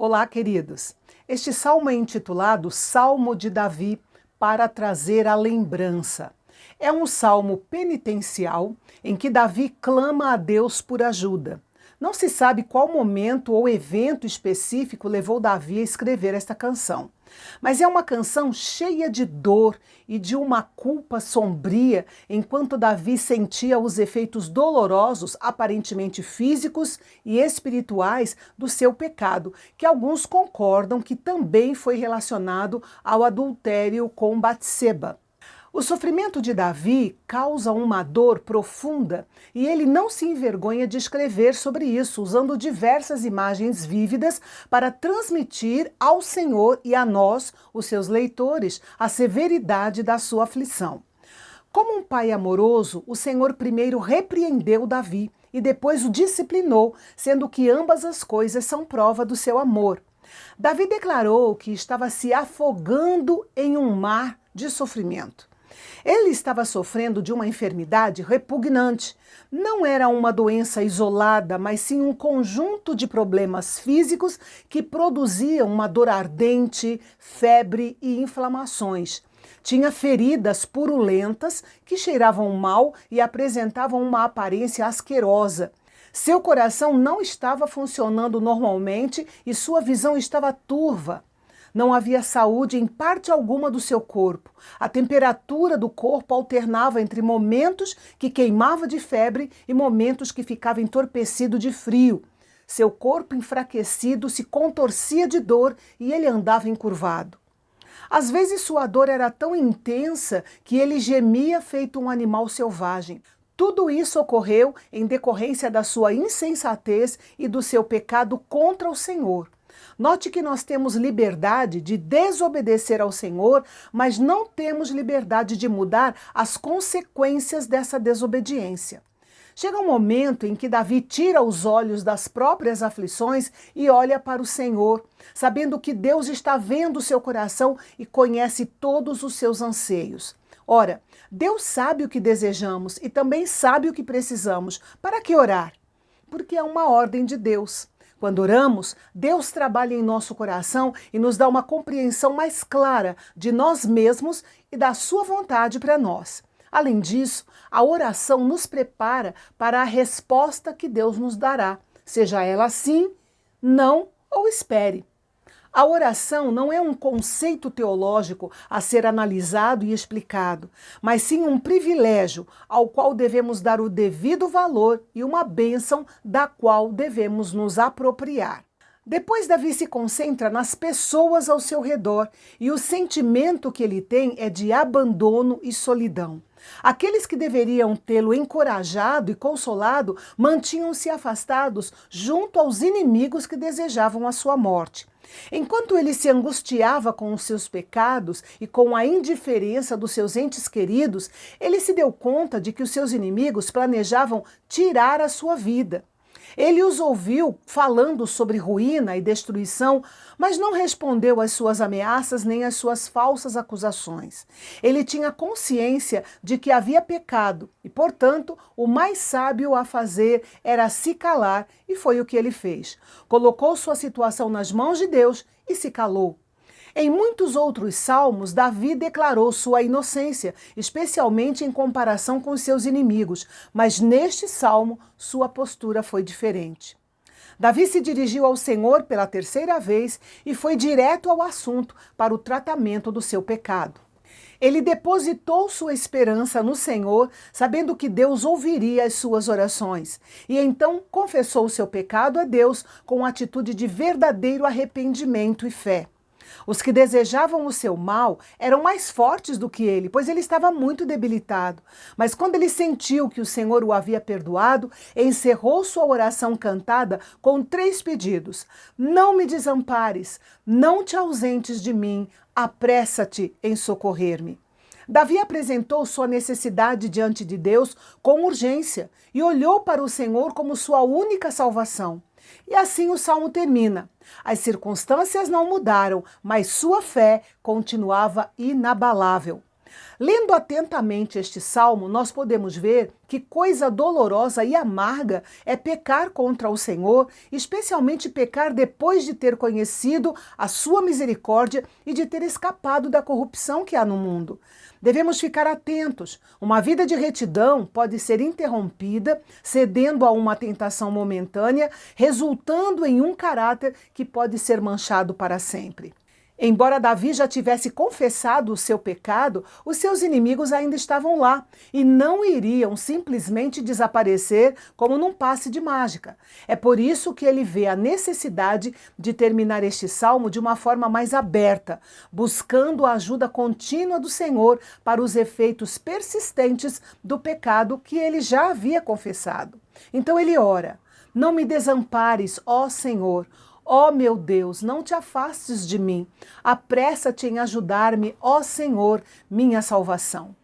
Olá, queridos. Este salmo é intitulado Salmo de Davi para trazer a lembrança. É um salmo penitencial em que Davi clama a Deus por ajuda. Não se sabe qual momento ou evento específico levou Davi a escrever esta canção. Mas é uma canção cheia de dor e de uma culpa sombria, enquanto Davi sentia os efeitos dolorosos, aparentemente físicos e espirituais, do seu pecado, que alguns concordam que também foi relacionado ao adultério com Batseba. O sofrimento de Davi causa uma dor profunda e ele não se envergonha de escrever sobre isso, usando diversas imagens vívidas para transmitir ao Senhor e a nós, os seus leitores, a severidade da sua aflição. Como um pai amoroso, o Senhor primeiro repreendeu Davi e depois o disciplinou, sendo que ambas as coisas são prova do seu amor. Davi declarou que estava se afogando em um mar de sofrimento. Ele estava sofrendo de uma enfermidade repugnante. Não era uma doença isolada, mas sim um conjunto de problemas físicos que produziam uma dor ardente, febre e inflamações. Tinha feridas purulentas que cheiravam mal e apresentavam uma aparência asquerosa. Seu coração não estava funcionando normalmente e sua visão estava turva. Não havia saúde em parte alguma do seu corpo. A temperatura do corpo alternava entre momentos que queimava de febre e momentos que ficava entorpecido de frio. Seu corpo enfraquecido se contorcia de dor e ele andava encurvado. Às vezes sua dor era tão intensa que ele gemia feito um animal selvagem. Tudo isso ocorreu em decorrência da sua insensatez e do seu pecado contra o Senhor. Note que nós temos liberdade de desobedecer ao Senhor, mas não temos liberdade de mudar as consequências dessa desobediência. Chega um momento em que Davi tira os olhos das próprias aflições e olha para o Senhor, sabendo que Deus está vendo o seu coração e conhece todos os seus anseios. Ora, Deus sabe o que desejamos e também sabe o que precisamos. Para que orar? Porque é uma ordem de Deus. Quando oramos, Deus trabalha em nosso coração e nos dá uma compreensão mais clara de nós mesmos e da sua vontade para nós. Além disso, a oração nos prepara para a resposta que Deus nos dará, seja ela sim, não ou espere. A oração não é um conceito teológico a ser analisado e explicado, mas sim um privilégio ao qual devemos dar o devido valor e uma bênção da qual devemos nos apropriar. Depois, Davi se concentra nas pessoas ao seu redor e o sentimento que ele tem é de abandono e solidão. Aqueles que deveriam tê-lo encorajado e consolado mantinham-se afastados junto aos inimigos que desejavam a sua morte. Enquanto ele se angustiava com os seus pecados e com a indiferença dos seus entes queridos, ele se deu conta de que os seus inimigos planejavam tirar a sua vida. Ele os ouviu falando sobre ruína e destruição, mas não respondeu às suas ameaças nem às suas falsas acusações. Ele tinha consciência de que havia pecado e, portanto, o mais sábio a fazer era se calar, e foi o que ele fez. Colocou sua situação nas mãos de Deus e se calou. Em muitos outros salmos, Davi declarou sua inocência, especialmente em comparação com os seus inimigos, mas neste salmo sua postura foi diferente. Davi se dirigiu ao Senhor pela terceira vez e foi direto ao assunto para o tratamento do seu pecado. Ele depositou sua esperança no Senhor, sabendo que Deus ouviria as suas orações, e então confessou o seu pecado a Deus com atitude de verdadeiro arrependimento e fé. Os que desejavam o seu mal eram mais fortes do que ele, pois ele estava muito debilitado. Mas quando ele sentiu que o Senhor o havia perdoado, encerrou sua oração cantada com 3 pedidos: não me desampares, não te ausentes de mim, apressa-te em socorrer-me. Davi apresentou sua necessidade diante de Deus com urgência e olhou para o Senhor como sua única salvação. E assim o salmo termina. As circunstâncias não mudaram, mas sua fé continuava inabalável. Lendo atentamente este salmo, nós podemos ver que coisa dolorosa e amarga é pecar contra o Senhor, especialmente pecar depois de ter conhecido a sua misericórdia e de ter escapado da corrupção que há no mundo. Devemos ficar atentos. Uma vida de retidão pode ser interrompida, cedendo a uma tentação momentânea, resultando em um caráter que pode ser manchado para sempre. Embora Davi já tivesse confessado o seu pecado, os seus inimigos ainda estavam lá e não iriam simplesmente desaparecer como num passe de mágica. É por isso que ele vê a necessidade de terminar este salmo de uma forma mais aberta, buscando a ajuda contínua do Senhor para os efeitos persistentes do pecado que ele já havia confessado. Então ele ora: "Não me desampares, ó Senhor. Ó meu Deus, não te afastes de mim. Apressa-te em ajudar-me, ó Senhor, minha salvação."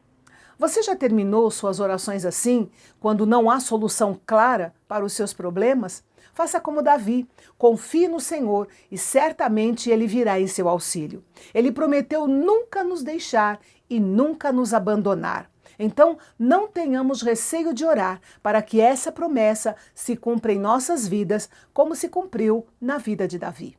Você já terminou suas orações assim, quando não há solução clara para os seus problemas? Faça como Davi, confie no Senhor e certamente Ele virá em seu auxílio. Ele prometeu nunca nos deixar e nunca nos abandonar. Então, não tenhamos receio de orar para que essa promessa se cumpra em nossas vidas, como se cumpriu na vida de Davi.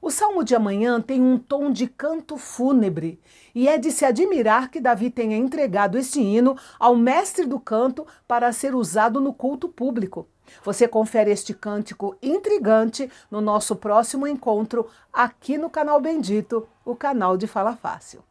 O salmo de amanhã tem um tom de canto fúnebre e é de se admirar que Davi tenha entregado este hino ao mestre do canto para ser usado no culto público. Você confere este cântico intrigante no nosso próximo encontro aqui no canal Bendito, o canal de Fala Fácil.